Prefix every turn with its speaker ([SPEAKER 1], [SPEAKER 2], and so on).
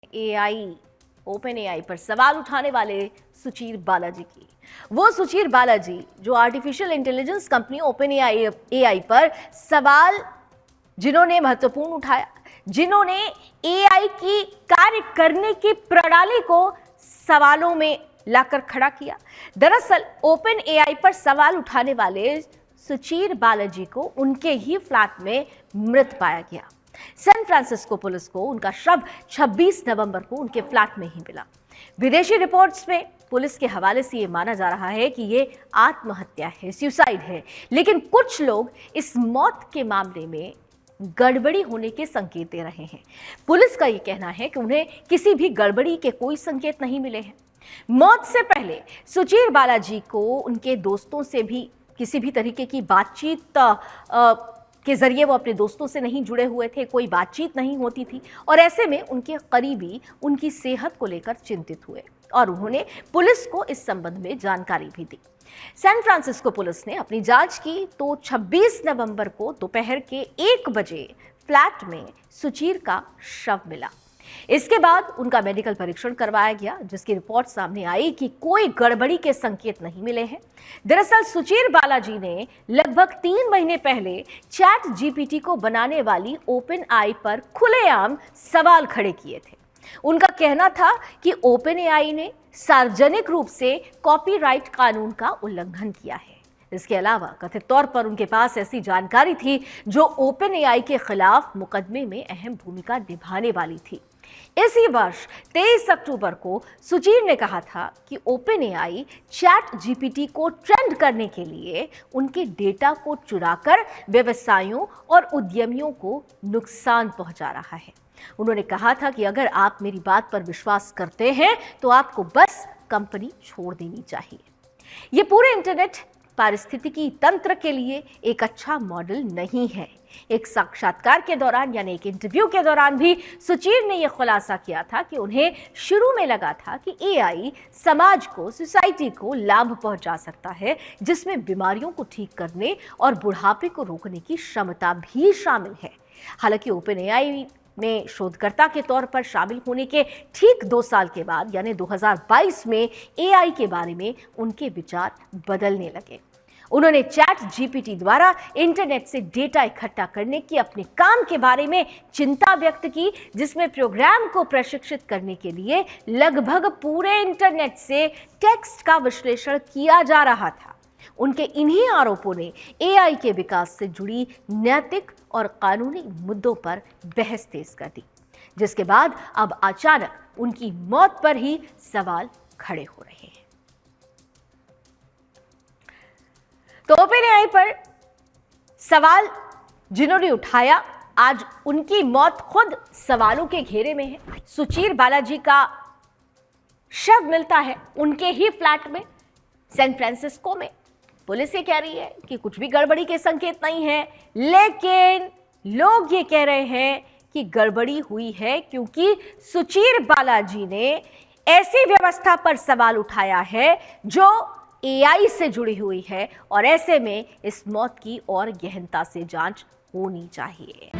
[SPEAKER 1] AI open AI पर सवाल उठाने वाले सुचीर बालाजी की। वो सुचीर बालाजी जो artificial intelligence company open AI पर सवाल जिन्होंने महत्वपूर्ण उठाया, जिन्होंने एआई की कार्य करने की प्रणाली को सवालों में लाकर खड़ा किया। दरअसल ओपन एआई पर सवाल उठाने वाले सुचीर बालाजी को उनके ही फ्लैट में मृत पाया गया। सैन फ्रांसिस्को पुलिस को उनका शव 26 नवंबर को उनके फ्लैट में ही मिला। विदेशी रिपोर्ट्स में पुलिस के हवाले से यह माना जा रहा है कि यह आत्महत्या है, सुसाइड है, लेकिन कुछ लोग इस मौत के मामले में गड़बड़ी होने के संकेत दे रहे हैं। पुलिस का यह कहना है कि उन्हें किसी भी गड़बड़ी के कोई संकेत नहीं मिले हैं। मौत से पहले सुचीर बालाजी को उनके दोस्तों से भी किसी भी तरीके की बातचीत के जरिए वो अपने दोस्तों से नहीं जुड़े हुए थे, कोई बातचीत नहीं होती थी और ऐसे में उनके करीबी उनकी सेहत को लेकर चिंतित हुए और उन्होंने पुलिस को इस संबंध में जानकारी भी दी। सैन फ्रांसिस्को पुलिस ने अपनी जांच की तो 26 नवंबर को दोपहर के 1 बजे फ्लैट में सुचीर का शव मिला। इसके बाद उनका मेडिकल परीक्षण करवाया गया, जिसकी रिपोर्ट सामने आई कि कोई गड़बड़ी के संकेत नहीं मिले हैं। दरअसल सुचीर बालाजी ने लगभग 3 महीने पहले चैट जीपीटी को बनाने वाली ओपन एआई पर खुलेआम सवाल खड़े किए थे। उनका कहना था कि ओपन एआई ने सार्वजनिक रूप से कॉपीराइट कानून का उल्लंघन किया है। इसके अलावा कथित तौर पर उनके पास ऐसी जानकारी थी जो ओपन एआई के खिलाफ मुकदमे में अहम भूमिका निभाने वाली थी। इसी वर्ष 23 अक्टूबर को सुचीर ने कहा था कि ओपन एआई चैट जीपीटी को ट्रेंड करने के लिए उनके डेटा को चुराकर व्यवसायों और उद्यमियों को नुकसान पहुंचा रहा है। उन्होंने कहा था कि अगर आप मेरी बात पर विश्वास करते हैं तो आपको बस कंपनी छोड़ देनी चाहिए। ये पूरे इंटरनेट पारिस्थितिकी तंत्र के लिए एक अच्छा मॉडल नहीं है। एक साक्षात्कार के दौरान यानी एक इंटरव्यू के दौरान भी सुचीर ने यह खुलासा किया था कि उन्हें शुरू में लगा था कि एआई समाज को, सोसाइटी को लाभ पहुंचा सकता है, जिसमें बीमारियों को ठीक करने और बुढ़ापे को रोकने की क्षमता भी शामिल है। हालांकि ओपन एआई में शोधकर्ता के तौर पर शामिल होने के ठीक 2 साल के बाद यानी 2022 में एआई के बारे में उनके विचार बदलने लगे। उन्होंने चैट जीपीटी द्वारा इंटरनेट से डेटा इकट्ठा करने की अपने काम के बारे में चिंता व्यक्त की, जिसमें प्रोग्राम को प्रशिक्षित करने के लिए लगभग पूरे इंटरनेट से टेक्स्ट का विश्लेषण किया जा रहा था। उनके इन्हीं आरोपों ने एआई के विकास से जुड़ी नैतिक और कानूनी मुद्दों पर बहस तेज कर दी, जिसके बाद अब अचानक उनकी मौत पर ही सवाल खड़े हो रहे हैं। तो ओपन एआई पर सवाल जिन्होंने उठाया, आज उनकी मौत खुद सवालों के घेरे में है। सुचीर बालाजी का शव मिलता है उनके ही फ्लैट में सैन फ्रांसिस्को में। पुलिस ये कह रही है कि कुछ भी गड़बड़ी के संकेत नहीं है, लेकिन लोग ये कह रहे हैं कि गड़बड़ी हुई है क्योंकि सुचीर बालाजी ने ऐसी व्यवस्था पर सवाल उठाया है जो एआई से जुड़ी हुई है और ऐसे में इस मौत की और गहनता से जांच होनी चाहिए।